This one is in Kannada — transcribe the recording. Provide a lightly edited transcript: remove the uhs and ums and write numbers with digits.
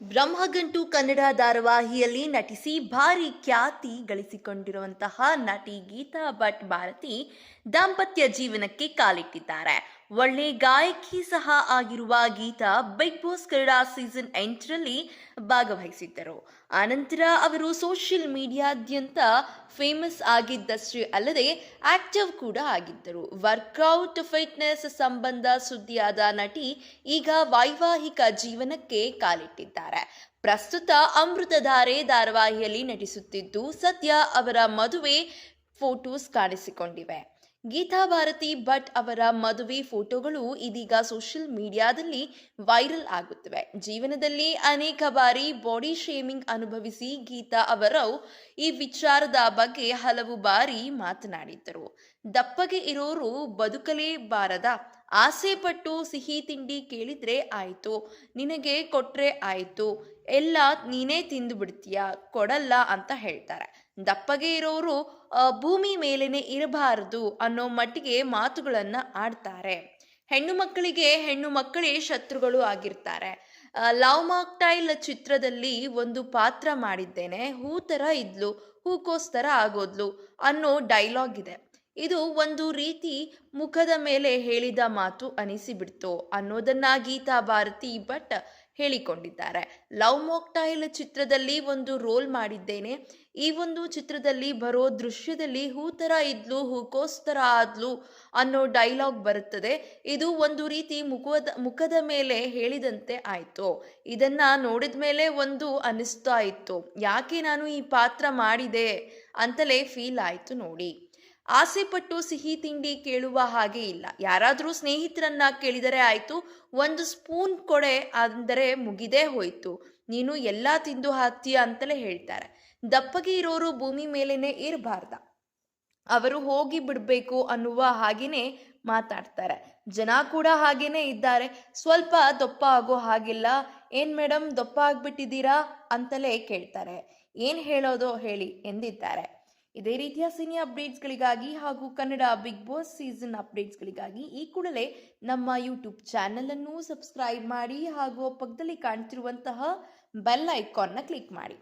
ಬ್ರಹ್ಮಗಂಟು ಕನ್ನಡ ಧಾರಾವಾಹಿಯಲ್ಲಿ ನಟಿಸಿ ಭಾರಿ ಖ್ಯಾತಿ ಗಳಿಸಿಕೊಂಡಿರುವಂತಹ ನಟಿ ಗೀತಾ ಭಟ್ ಭಾರತಿ ದಾಂಪತ್ಯ ಜೀವನಕ್ಕೆ ಕಾಲಿಟ್ಟಿದ್ದಾರೆ. ಒಳ್ಳೆ ಗಾಯಕಿ ಸಹ ಆಗಿರುವ Geetha Bigg Boss Kannada season 8ರಲ್ಲಿ ಭಾಗವಹಿಸಿದ್ದರು. ಆನಂತರ ಅವರು ಸೋಷಿಯಲ್ ಮೀಡಿಯಾದ್ಯಂತ ಫೇಮಸ್ ಆಗಿದ್ದಷ್ಟೇ ಅಲ್ಲದೆ ಆಕ್ಟಿವ್ ಕೂಡ ಆಗಿದ್ದರು. ವರ್ಕೌಟ್, ಫಿಟ್ನೆಸ್ ಸಂಬಂಧ ಸುದ್ದಿಯಾದ ನಟಿ ಈಗ ವೈವಾಹಿಕ ಜೀವನಕ್ಕೆ ಕಾಲಿಟ್ಟಿದ್ದಾರೆ. ಪ್ರಸ್ತುತ ಅಮೃತಧಾರೆ ಧಾರಾವಾಹಿಯಲ್ಲಿ ನಟಿಸುತ್ತಿದ್ದು, ಸದ್ಯ ಅವರ ಮದುವೆ ಫೋಟೋಸ್ ಕಾಣಿಸಿಕೊಂಡಿವೆ. ಗೀತಾ ಭಾರತಿ ಭಟ್ ಅವರ ಮದುವೆ ಫೋಟೋಗಳು ಇದೀಗ ಸೋಷಿಯಲ್ ಮೀಡಿಯಾದಲ್ಲಿ ವೈರಲ್ ಆಗುತ್ತಿವೆ. ಜೀವನದಲ್ಲಿ ಅನೇಕ ಬಾರಿ ಬಾಡಿ ಶೇಮಿಂಗ್ ಅನುಭವಿಸಿ ಗೀತಾ ಅವರು ಈ ವಿಚಾರದ ಬಗ್ಗೆ ಹಲವು ಬಾರಿ ಮಾತನಾಡಿದ್ದರು. ದಪ್ಪಗೆ ಇರೋರು ಬದುಕಲೇಬಾರದ, ಆಸೆ ಪಟ್ಟು ಸಿಹಿ ತಿಂಡಿ ಕೇಳಿದ್ರೆ ಆಯ್ತು, ನಿನಗೆ ಕೊಟ್ರೆ ಆಯ್ತು, ಎಲ್ಲ ನೀನೇ ತಿಂದು ಬಿಡ್ತೀಯ, ಕೊಡಲ್ಲ ಅಂತ ಹೇಳ್ತಾರೆ. ದಪ್ಪಗೆ ಇರೋರು ಭೂಮಿ ಮೇಲೇನೆ ಇರಬಾರದು ಅನ್ನೋ ಮಟ್ಟಿಗೆ ಮಾತುಗಳನ್ನ ಆಡ್ತಾರೆ. ಹೆಣ್ಣು ಮಕ್ಕಳಿಗೆ ಹೆಣ್ಣು ಮಕ್ಕಳೇ ಶತ್ರುಗಳು ಆಗಿರ್ತಾರೆ. ಲವ್ ಮಾಕ್ಟೈಲ್ ಚಿತ್ರದಲ್ಲಿ ಒಂದು ಪಾತ್ರ ಮಾಡಿದ್ದೇನೆ, ಹೂ ತರ ಇದ್ಲು, ಹೂಕೋಸ್ತರ ಆಗೋದ್ಲು ಅನ್ನೋ ಡೈಲಾಗ್ ಇದೆ. ಇದು ಒಂದು ರೀತಿ ಮುಖದ ಮೇಲೆ ಹೇಳಿದ ಮಾತು ಅನಿಸಿಬಿಡ್ತು ಅನ್ನೋದನ್ನ ಗೀತಾ ಭಾರತಿ ಭಟ್ ಹೇಳಿಕೊಂಡಿದ್ದಾರೆ. ಲವ್ ಮಾಕ್ಟೈಲ್ ಚಿತ್ರದಲ್ಲಿ ಒಂದು ರೋಲ್ ಮಾಡಿದ್ದೇನೆ. ಈ ಒಂದು ಚಿತ್ರದಲ್ಲಿ ಬರೋ ದೃಶ್ಯದಲ್ಲಿ ಹೂ ತರ ಇದ್ಲು, ಹೂಕೋಸ್ತರ ಆದ್ಲು ಅನ್ನೋ ಡೈಲಾಗ್ ಬರುತ್ತದೆ. ಇದು ಒಂದು ರೀತಿ ಮುಖದ ಮೇಲೆ ಹೇಳಿದಂತೆ ಆಯ್ತು. ಇದನ್ನ ನೋಡಿದ ಮೇಲೆ ಒಂದು ಅನಿಸ್ತಾ ಇತ್ತು, ಯಾಕೆ ನಾನು ಈ ಪಾತ್ರ ಮಾಡಿದೆ ಅಂತಲೇ ಫೀಲ್ ಆಯ್ತು ನೋಡಿ. ಆಸೆ ಪಟ್ಟು ಸಿಹಿ ತಿಂಡಿ ಕೇಳುವ ಹಾಗೆ ಇಲ್ಲ. ಯಾರಾದರೂ ಸ್ನೇಹಿತರನ್ನ ಕೇಳಿದರೆ ಆಯ್ತು, ಒಂದು ಸ್ಪೂನ್ ಕೊಡೆ ಅಂದರೆ ಮುಗಿದೇ ಹೋಯ್ತು, ನೀನು ಎಲ್ಲ ತಿಂದು ಹಾಕ್ತೀಯ ಅಂತಲೇ ಹೇಳ್ತಾರೆ. ದಪ್ಪಗೆ ಇರೋರು ಭೂಮಿ ಮೇಲೇನೆ ಇರಬಾರ್ದ, ಅವರು ಹೋಗಿ ಬಿಡಬೇಕು ಅನ್ನುವ ಹಾಗೇನೆ ಮಾತಾಡ್ತಾರೆ. ಜನ ಕೂಡ ಹಾಗೇನೆ ಇದ್ದಾರೆ. ಸ್ವಲ್ಪ ದಪ್ಪ ಆಗೋ ಹಾಗಿಲ್ಲ, ಏನ್ ಮೇಡಮ್ ದಪ್ಪ ಆಗ್ಬಿಟ್ಟಿದ್ದೀರಾ ಅಂತಲೇ ಕೇಳ್ತಾರೆ. ಏನ್ ಹೇಳೋದು ಹೇಳಿ ಎಂದಿದ್ದಾರೆ. ಇದೇ ರೀತಿಯ ಸಿನಿ ಅಪ್ಡೇಟ್ಸ್ಗಳಿಗಾಗಿ ಹಾಗೂ ಕನ್ನಡ ಬಿಗ್ ಬಾಸ್ ಸೀಸನ್ ಅಪ್ಡೇಟ್ಸ್ಗಳಿಗಾಗಿ ಈ ಕೂಡಲೇ ನಮ್ಮ ಯೂಟ್ಯೂಬ್ ಚಾನೆಲ್ ಅನ್ನು ಸಬ್ಸ್ಕ್ರೈಬ್ ಮಾಡಿ ಹಾಗೂ ಪಕ್ಕದಲ್ಲಿ ಕಾಣ್ತಿರುವಂತಹ ಬೆಲ್ ಐಕಾನ್ನ ಕ್ಲಿಕ್ ಮಾಡಿ.